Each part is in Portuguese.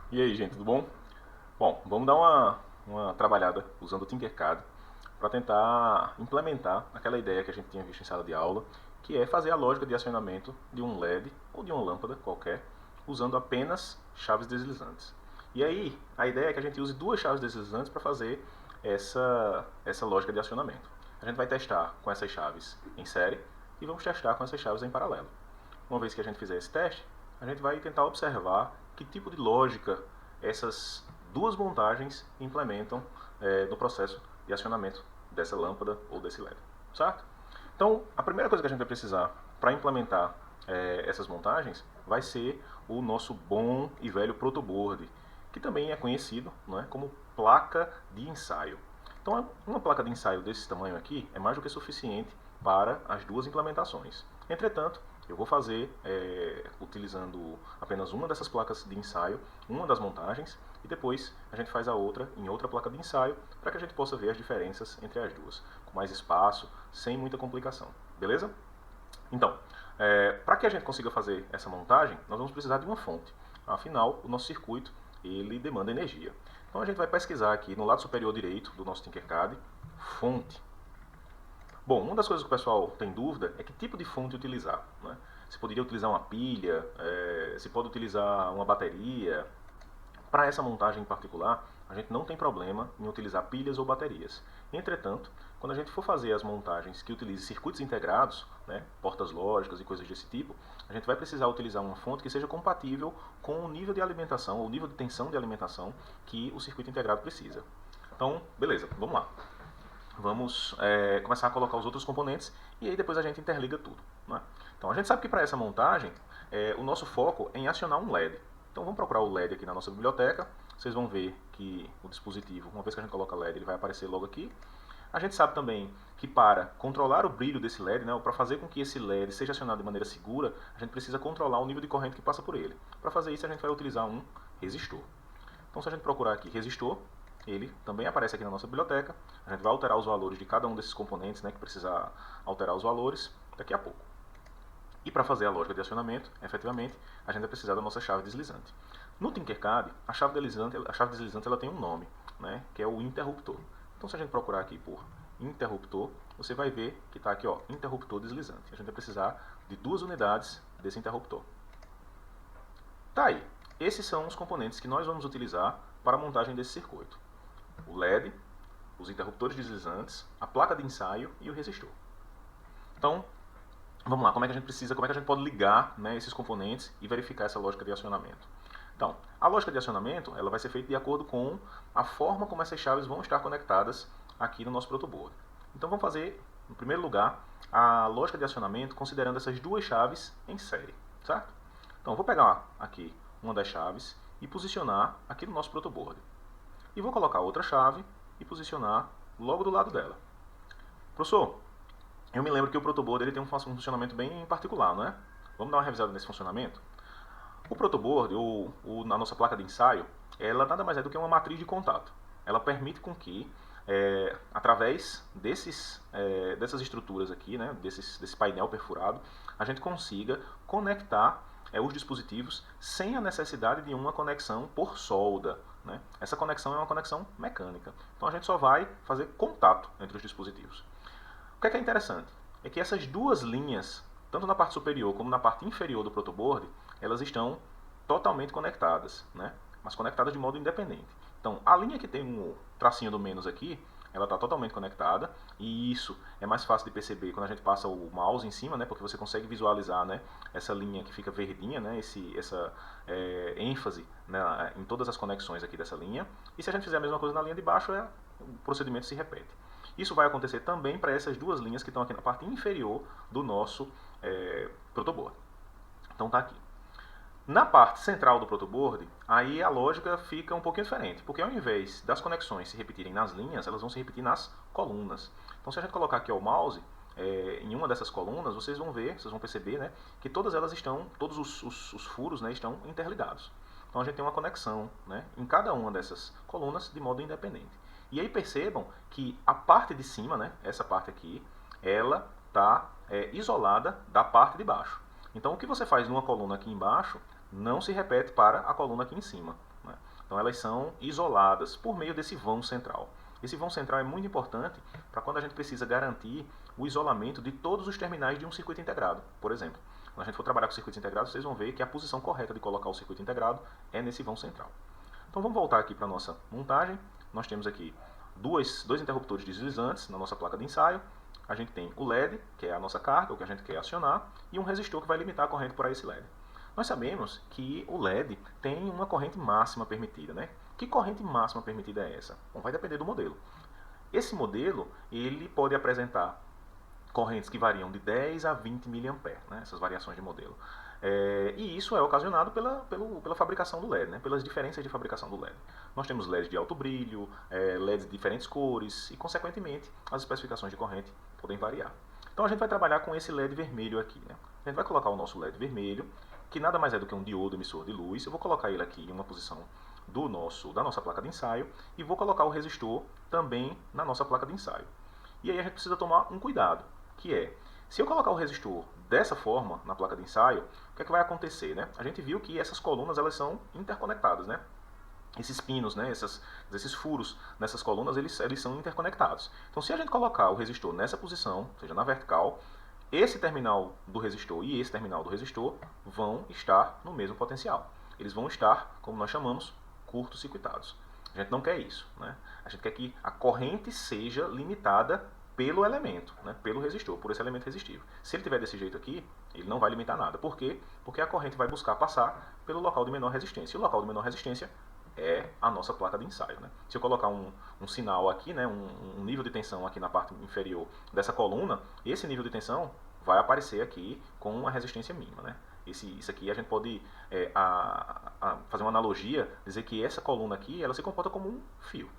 E aí, gente, tudo bom? Bom, vamos dar uma trabalhada usando o Tinkercad para tentar implementar aquela ideia que a gente tinha visto em sala de aula, que é fazer a lógica de acionamento de um LED ou de uma lâmpada qualquer, usando apenas chaves deslizantes. E aí, a ideia é que a gente use duas chaves deslizantes para fazer essa lógica de acionamento. A gente vai testar com essas chaves em série e vamos testar com essas chaves em paralelo. Uma vez que a gente fizer esse teste, a gente vai tentar observar que tipo de lógica essas duas montagens implementam no processo de acionamento dessa lâmpada ou desse LED, certo? Então, a primeira coisa que a gente vai precisar para implementar essas montagens vai ser o nosso bom e velho protoboard, que também é conhecido, não é, como placa de ensaio. Então, uma placa de ensaio desse tamanho aqui é mais do que suficiente para as duas implementações. Entretanto, eu vou fazer utilizando apenas uma dessas placas de ensaio, uma das montagens, e depois a gente faz a outra em outra placa de ensaio, para que a gente possa ver as diferenças entre as duas, com mais espaço, sem muita complicação. Beleza? Então, para que a gente consiga fazer essa montagem, nós vamos precisar de uma fonte. Afinal, o nosso circuito ele demanda energia. Então a gente vai pesquisar aqui no lado superior direito do nosso Tinkercad, fonte. Bom, uma das coisas que o pessoal tem dúvida é que tipo de fonte utilizar. Né? Se poderia utilizar uma pilha, se pode utilizar uma bateria. Para essa montagem em particular, a gente não tem problema em utilizar pilhas ou baterias. Entretanto, quando a gente for fazer as montagens que utilizem circuitos integrados, né, portas lógicas e coisas desse tipo, a gente vai precisar utilizar uma fonte que seja compatível com o nível de alimentação, ou nível de tensão de alimentação que o circuito integrado precisa. Então, beleza, vamos lá. Vamos começar a colocar os outros componentes e aí depois a gente interliga tudo. Né? Então a gente sabe que para essa montagem o nosso foco é em acionar um LED. Então vamos procurar o LED aqui na nossa biblioteca. Vocês vão ver que o dispositivo, uma vez que a gente coloca LED, ele vai aparecer logo aqui. A gente sabe também que para controlar o brilho desse LED, né, ou para fazer com que esse LED seja acionado de maneira segura, a gente precisa controlar o nível de corrente que passa por ele. Para fazer isso a gente vai utilizar um resistor. Então se a gente procurar aqui resistor, ele também aparece aqui na nossa biblioteca. A gente vai alterar os valores de cada um desses componentes, né, que precisa alterar os valores daqui a pouco. E para fazer a lógica de acionamento, efetivamente, a gente vai precisar da nossa chave deslizante. No Tinkercad, a chave deslizante ela tem um nome, né, que é o interruptor. Então se a gente procurar aqui por interruptor, você vai ver que está aqui, ó, interruptor deslizante. A gente vai precisar de duas unidades desse interruptor. Tá aí. Esses são os componentes que nós vamos utilizar para a montagem desse circuito. O LED, os interruptores deslizantes, a placa de ensaio e o resistor. Então, vamos lá, como é que a gente precisa, como é que a gente pode ligar, né, esses componentes e verificar essa lógica de acionamento? Então, a lógica de acionamento ela vai ser feita de acordo com a forma como essas chaves vão estar conectadas aqui no nosso protoboard. Então vamos fazer, em primeiro lugar, a lógica de acionamento considerando essas duas chaves em série, certo? Então vou pegar aqui uma das chaves e posicionar aqui no nosso protoboard. E vou colocar outra chave e posicionar logo do lado dela. Professor, eu me lembro que o protoboard ele tem um funcionamento bem particular, não é? Vamos dar uma revisada nesse funcionamento? O protoboard, ou na nossa placa de ensaio, ela nada mais é do que uma matriz de contato. Ela permite com que, através dessas estruturas aqui, né, desse painel perfurado, a gente consiga conectar os dispositivos sem a necessidade de uma conexão por solda. Né? Essa conexão é uma conexão mecânica. Então a gente só vai fazer contato entre os dispositivos. O que é interessante? É que essas duas linhas, tanto na parte superior como na parte inferior do protoboard, elas estão totalmente conectadas, né? Mas conectadas de modo independente. Então, a linha que tem um tracinho do menos aqui, ela está totalmente conectada, e isso é mais fácil de perceber quando a gente passa o mouse em cima, né? Porque você consegue visualizar, né, essa linha que fica verdinha, né? Essa ênfase, né, em todas as conexões aqui dessa linha. E se a gente fizer a mesma coisa na linha de baixo, o procedimento se repete. Isso vai acontecer também para essas duas linhas que estão aqui na parte inferior do nosso protoboard. Então tá aqui. Na parte central do protoboard, aí a lógica fica um pouquinho diferente, porque ao invés das conexões se repetirem nas linhas, elas vão se repetir nas colunas. Então se a gente colocar aqui o mouse em uma dessas colunas, vocês vão ver, vocês vão perceber, né, que todas elas estão, todos os furos, né, estão interligados. Então a gente tem uma conexão, né, em cada uma dessas colunas de modo independente. E aí percebam que a parte de cima, né, essa parte aqui, ela está isolada da parte de baixo. Então o que você faz numa coluna aqui embaixo não se repete para a coluna aqui em cima. Né? Então elas são isoladas por meio desse vão central. Esse vão central é muito importante para quando a gente precisa garantir o isolamento de todos os terminais de um circuito integrado, por exemplo. Quando a gente for trabalhar com circuitos integrados, vocês vão ver que a posição correta de colocar o circuito integrado é nesse vão central. Então vamos voltar aqui para a nossa montagem. Nós temos aqui dois interruptores deslizantes na nossa placa de ensaio. A gente tem o LED, que é a nossa carga, o que a gente quer acionar, e um resistor que vai limitar a corrente por esse LED. Nós sabemos que o LED tem uma corrente máxima permitida, né? Que corrente máxima permitida é essa? Bom, vai depender do modelo. Esse modelo, ele pode apresentar correntes que variam de 10 a 20 mA, né? Essas variações de modelo. E isso é ocasionado pela fabricação do LED, né? Pelas diferenças de fabricação do LED. Nós temos LEDs de alto brilho, LEDs de diferentes cores e, consequentemente, as especificações de corrente podem variar. Então a gente vai trabalhar com esse LED vermelho aqui, né? A gente vai colocar o nosso LED vermelho, que nada mais é do que um diodo emissor de luz. Eu vou colocar ele aqui em uma posição da nossa placa de ensaio e vou colocar o resistor também na nossa placa de ensaio. E aí a gente precisa tomar um cuidado, que é, se eu colocar o resistor dessa forma na placa de ensaio, o que é que vai acontecer, né? A gente viu que essas colunas elas são interconectadas, né? Esses pinos, né? Esses furos nessas colunas, eles são interconectados. Então se a gente colocar o resistor nessa posição, ou seja, na vertical, esse terminal do resistor e esse terminal do resistor vão estar no mesmo potencial. Eles vão estar, como nós chamamos, curto-circuitados. A gente não quer isso, né? A gente quer que a corrente seja limitada pelo elemento, né? Pelo resistor, por esse elemento resistivo. Se ele tiver desse jeito aqui, ele não vai limitar nada. Por quê? Porque a corrente vai buscar passar pelo local de menor resistência. E o local de menor resistência é a nossa placa de ensaio, né? Se eu colocar um sinal aqui, né, um nível de tensão aqui na parte inferior dessa coluna, esse nível de tensão vai aparecer aqui com uma resistência mínima, né? Isso aqui a gente pode fazer uma analogia, dizer que essa coluna aqui ela se comporta como um fio.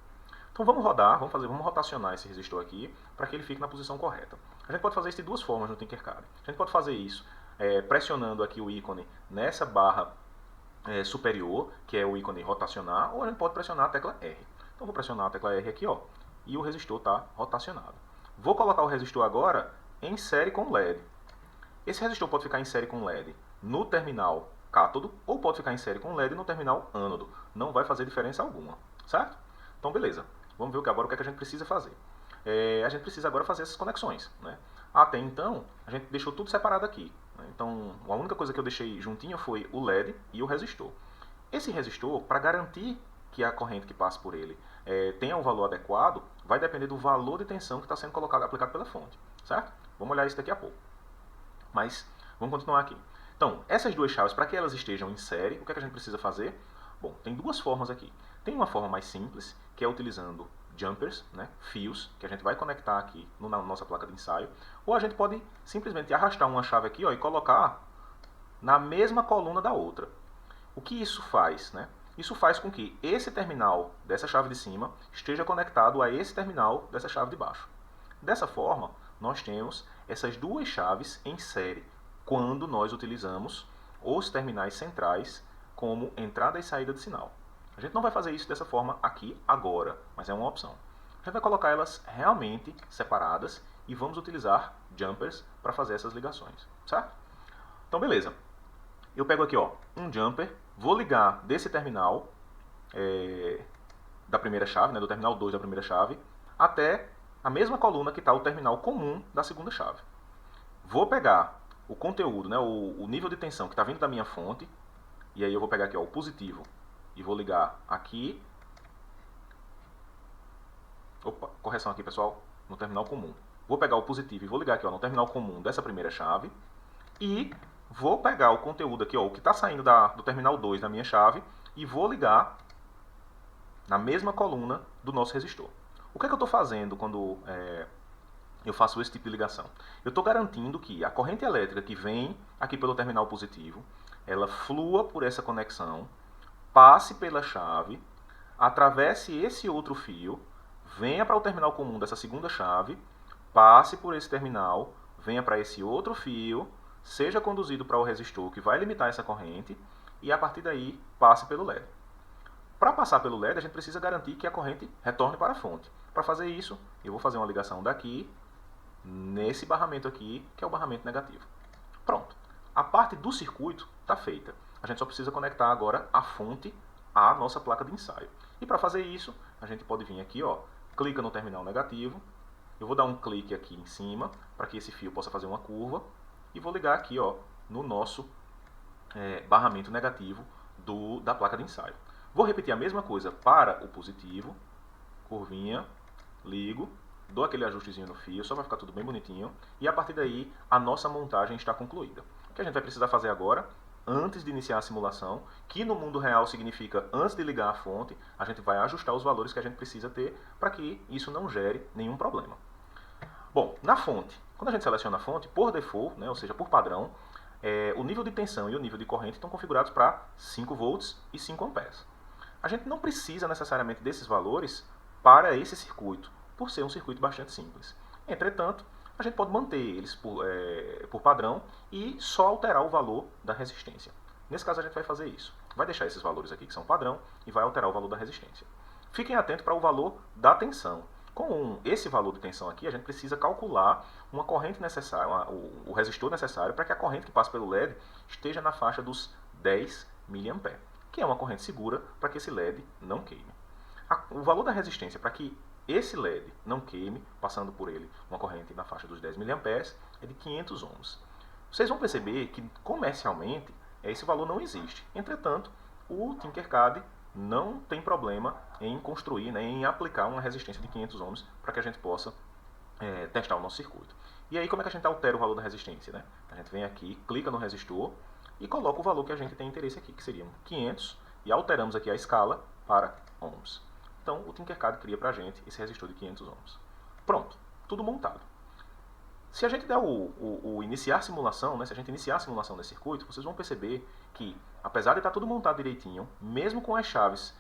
Então vamos rodar, vamos rotacionar esse resistor aqui para que ele fique na posição correta. A gente pode fazer isso de duas formas no Tinkercad. A gente pode fazer isso pressionando aqui o ícone nessa barra superior, que é o ícone rotacionar, ou a gente pode pressionar a tecla R. Então vou pressionar a tecla R aqui, ó, e o resistor está rotacionado. Vou colocar o resistor agora em série com o LED. Esse resistor pode ficar em série com o LED no terminal cátodo, ou pode ficar em série com o LED no terminal ânodo. Não vai fazer diferença alguma, certo? Então beleza, vamos ver agora o que é que a gente precisa fazer. A gente precisa agora fazer essas conexões, né? Até então, a gente deixou tudo separado aqui, né? Então, a única coisa que eu deixei juntinho foi o LED e o resistor. Esse resistor, para garantir que a corrente que passa por ele tenha um valor adequado, vai depender do valor de tensão que está sendo aplicado pela fonte, certo? Vamos olhar isso daqui a pouco. Mas, vamos continuar aqui. Então, essas duas chaves, para que elas estejam em série, o que é que a gente precisa fazer? Bom, tem duas formas aqui. Tem uma forma mais simples, que é utilizando jumpers, né, fios, que a gente vai conectar aqui na nossa placa de ensaio, ou a gente pode simplesmente arrastar uma chave aqui, ó, e colocar na mesma coluna da outra. O que isso faz, né? Isso faz com que esse terminal dessa chave de cima esteja conectado a esse terminal dessa chave de baixo. Dessa forma, nós temos essas duas chaves em série, quando nós utilizamos os terminais centrais como entrada e saída de sinal. A gente não vai fazer isso dessa forma aqui agora, mas é uma opção. A gente vai colocar elas realmente separadas e vamos utilizar jumpers para fazer essas ligações, certo? Então beleza. Eu pego aqui, ó, um jumper, vou ligar desse terminal da primeira chave, né, do terminal 2 da primeira chave, até a mesma coluna que está o terminal comum da segunda chave. Vou pegar o conteúdo, né, o nível de tensão que está vindo da minha fonte, e aí eu vou pegar aqui, ó, o positivo, e vou ligar aqui. Opa, correção aqui, pessoal, no terminal comum. Vou pegar o positivo e vou ligar aqui, ó, no terminal comum dessa primeira chave. E vou pegar o conteúdo aqui, ó, o que está saindo do terminal 2 da minha chave, e vou ligar na mesma coluna do nosso resistor. O que é que eu estou fazendo quando eu faço esse tipo de ligação? Eu estou garantindo que a corrente elétrica que vem aqui pelo terminal positivo, ela flua por essa conexão, passe pela chave, atravesse esse outro fio, venha para o terminal comum dessa segunda chave, passe por esse terminal, venha para esse outro fio, seja conduzido para o resistor que vai limitar essa corrente e a partir daí passe pelo LED. Para passar pelo LED, a gente precisa garantir que a corrente retorne para a fonte. Para fazer isso, eu vou fazer uma ligação daqui, nesse barramento aqui, que é o barramento negativo. Pronto. A parte do circuito está feita. A gente só precisa conectar agora a fonte à nossa placa de ensaio. E para fazer isso, a gente pode vir aqui, ó, clica no terminal negativo, eu vou dar um clique aqui em cima, para que esse fio possa fazer uma curva, e vou ligar aqui, ó, no nosso barramento negativo da placa de ensaio. Vou repetir a mesma coisa para o positivo, curvinha, ligo, dou aquele ajustezinho no fio, só vai ficar tudo bem bonitinho, e a partir daí a nossa montagem está concluída. O que a gente vai precisar fazer agora, antes de iniciar a simulação, que no mundo real significa antes de ligar a fonte, a gente vai ajustar os valores que a gente precisa ter para que isso não gere nenhum problema. Bom, na fonte, quando a gente seleciona a fonte, por default, né, ou seja, por padrão, o nível de tensão e o nível de corrente estão configurados para 5 volts e 5 amperes. A gente não precisa necessariamente desses valores para esse circuito, por ser um circuito bastante simples. Entretanto, a gente pode manter eles por padrão e só alterar o valor da resistência. Nesse caso a gente vai fazer isso. Vai deixar esses valores aqui que são padrão e vai alterar o valor da resistência. Fiquem atentos para o valor da tensão. Com esse valor de tensão aqui, a gente precisa calcular uma corrente necessária, o resistor necessário para que a corrente que passa pelo LED esteja na faixa dos 10 mA, que é uma corrente segura para que esse LED não queime. O valor da resistência para que esse LED não queime, passando por ele uma corrente na faixa dos 10 mA, é de 500 ohms. Vocês vão perceber que comercialmente esse valor não existe. Entretanto, o Tinkercad não tem problema em construir, né, em aplicar uma resistência de 500 ohms para que a gente possa testar o nosso circuito. E aí como é que a gente altera o valor da resistência? Né? A gente vem aqui, clica no resistor e coloca o valor que a gente tem interesse aqui, que seriam 500, e alteramos aqui a escala para ohms. Então o Tinkercad cria para a gente esse resistor de 500 ohms. Pronto, tudo montado. Se a gente der o iniciar simulação, né, se a gente iniciar a simulação desse circuito, vocês vão perceber que, apesar de estar tudo montado direitinho, mesmo com as chaves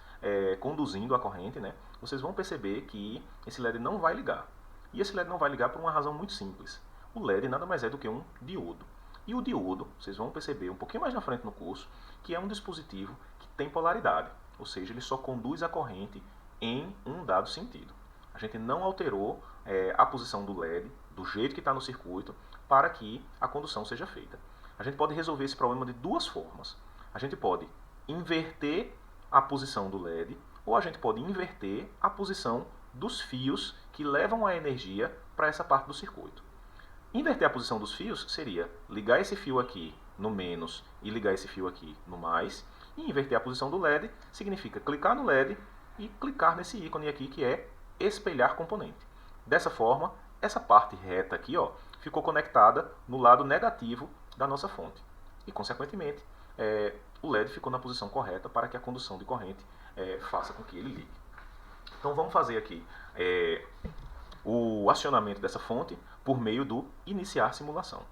conduzindo a corrente, né, vocês vão perceber que esse LED não vai ligar. E esse LED não vai ligar por uma razão muito simples. O LED nada mais é do que um diodo. E o diodo, vocês vão perceber um pouquinho mais na frente no curso, que é um dispositivo que tem polaridade. Ou seja, ele só conduz a corrente em um dado sentido. A gente não alterou a posição do LED do jeito que está no circuito para que a condução seja feita. A gente pode resolver esse problema de duas formas. A gente pode inverter a posição do LED ou a gente pode inverter a posição dos fios que levam a energia para essa parte do circuito. Inverter a posição dos fios seria ligar esse fio aqui no menos e ligar esse fio aqui no mais. E inverter a posição do LED significa clicar no LED e clicar nesse ícone aqui que é espelhar componente. Dessa forma, essa parte reta aqui, ó, ficou conectada no lado negativo da nossa fonte. E, consequentemente, o LED ficou na posição correta para que a condução de corrente faça com que ele ligue. Então vamos fazer aqui o acionamento dessa fonte por meio do iniciar simulação.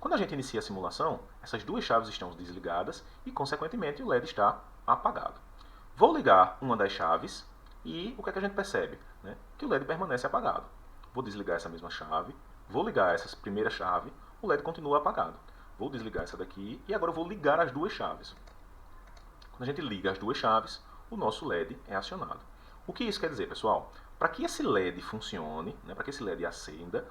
Quando a gente inicia a simulação, essas duas chaves estão desligadas e, consequentemente, o LED está apagado. Vou ligar uma das chaves e o que é que a gente percebe? Né? Que o LED permanece apagado. Vou desligar essa mesma chave, vou ligar essa primeira chave, o LED continua apagado. Vou desligar essa daqui e agora eu vou ligar as duas chaves. Quando a gente liga as duas chaves, o nosso LED é acionado. O que isso quer dizer, pessoal? Para que esse LED funcione, né, para que esse LED acenda,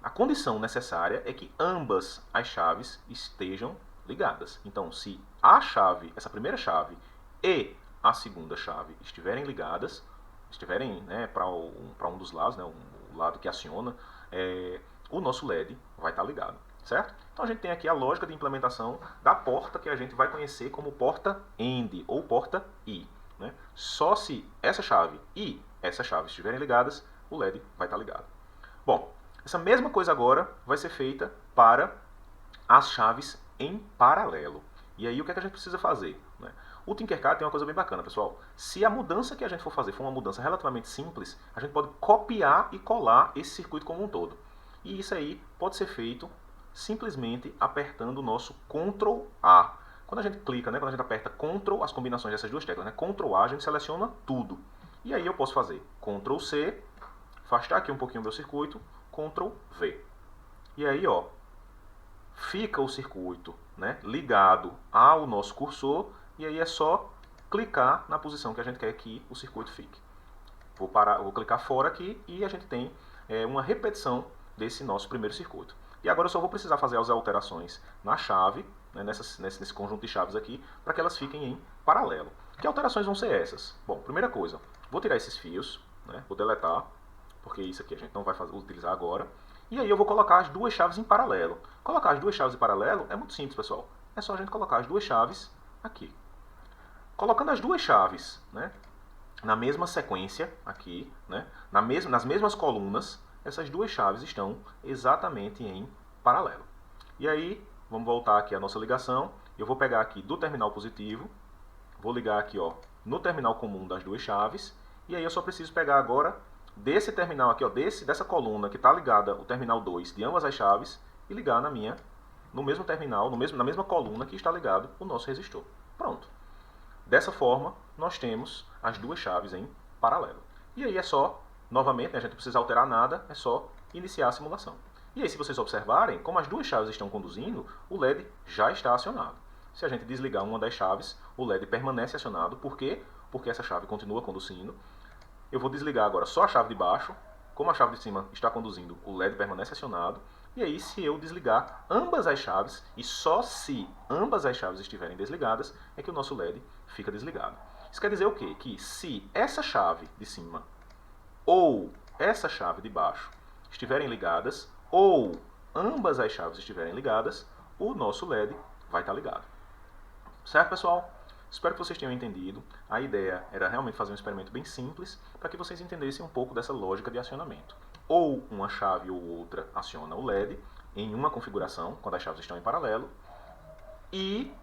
a condição necessária é que ambas as chaves estejam ligadas. Então, se a chave, essa primeira chave e a segunda chave estiverem ligadas, estiverem, né, para um dos lados, né, o lado que aciona, o nosso LED vai estar ligado, certo? Então a gente tem aqui a lógica de implementação da porta que a gente vai conhecer como porta AND ou porta I. Né? Só se essa chave e essa chave estiverem ligadas, o LED vai estar ligado. Bom, essa mesma coisa agora vai ser feita para as chaves em paralelo. E aí o que é que a gente precisa fazer? Né? O Tinkercad tem uma coisa bem bacana, pessoal. Se a mudança que a gente for fazer for uma mudança relativamente simples, a gente pode copiar e colar esse circuito como um todo. E isso aí pode ser feito simplesmente apertando o nosso Ctrl A. Quando a gente clica, né, quando a gente aperta Ctrl, as combinações dessas duas teclas, né, Ctrl A, a gente seleciona tudo. E aí eu posso fazer Ctrl C, afastar aqui um pouquinho o meu circuito, Ctrl V. E aí, ó, fica o circuito, né, ligado ao nosso cursor, e aí é só clicar na posição que a gente quer que o circuito fique. Vou clicar fora aqui e a gente tem uma repetição desse nosso primeiro circuito. E agora eu só vou precisar fazer as alterações na chave né, nesse conjunto de chaves aqui, para que elas fiquem em paralelo. Que alterações vão ser essas? Bom, primeira coisa, vou tirar esses fios, né, vou deletar, porque isso aqui a gente não vai utilizar agora. E aí eu vou colocar as duas chaves em paralelo. Colocar as duas chaves em paralelo é muito simples, pessoal. É só a gente colocar as duas chaves aqui. Colocando as duas chaves, né, na mesma sequência aqui, né, nas mesmas colunas, essas duas chaves estão exatamente em paralelo. E aí, vamos voltar aqui à nossa ligação. Eu vou pegar aqui do terminal positivo, vou ligar aqui, ó, no terminal comum das duas chaves, e aí eu só preciso pegar agora desse terminal aqui, ó, dessa coluna que está ligada o terminal 2 de ambas as chaves e ligar no mesmo terminal, na mesma coluna que está ligado o nosso resistor. Pronto. Dessa forma, nós temos as duas chaves em paralelo. E aí é só, novamente, né, a gente não precisa alterar nada, é só iniciar a simulação. E aí, se vocês observarem, como as duas chaves estão conduzindo, o LED já está acionado. Se a gente desligar uma das chaves, o LED permanece acionado. Por quê? Porque essa chave continua conduzindo. Eu vou desligar agora só a chave de baixo. Como a chave de cima está conduzindo, o LED permanece acionado. E aí, se eu desligar ambas as chaves, e só se ambas as chaves estiverem desligadas, é que o nosso LED fica desligado. Isso quer dizer o quê? Que se essa chave de cima ou essa chave de baixo estiverem ligadas, ou ambas as chaves estiverem ligadas, o nosso LED vai estar ligado. Certo, pessoal? Espero que vocês tenham entendido. A ideia era realmente fazer um experimento bem simples para que vocês entendessem um pouco dessa lógica de acionamento. Ou uma chave ou outra aciona o LED em uma configuração, quando as chaves estão em paralelo, e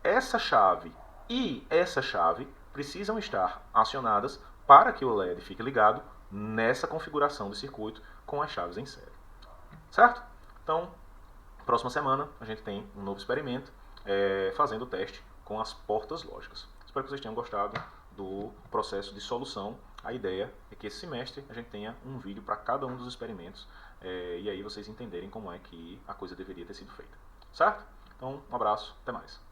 essa chave e essa chave precisam estar acionadas para que o LED fique ligado nessa configuração de circuito com as chaves em série. Certo? Então, próxima semana a gente tem um novo experimento fazendo o teste com as portas lógicas. Espero que vocês tenham gostado do processo de solução. A ideia é que esse semestre a gente tenha um vídeo para cada um dos experimentos e aí vocês entenderem como é que a coisa deveria ter sido feita. Certo? Então, um abraço, até mais.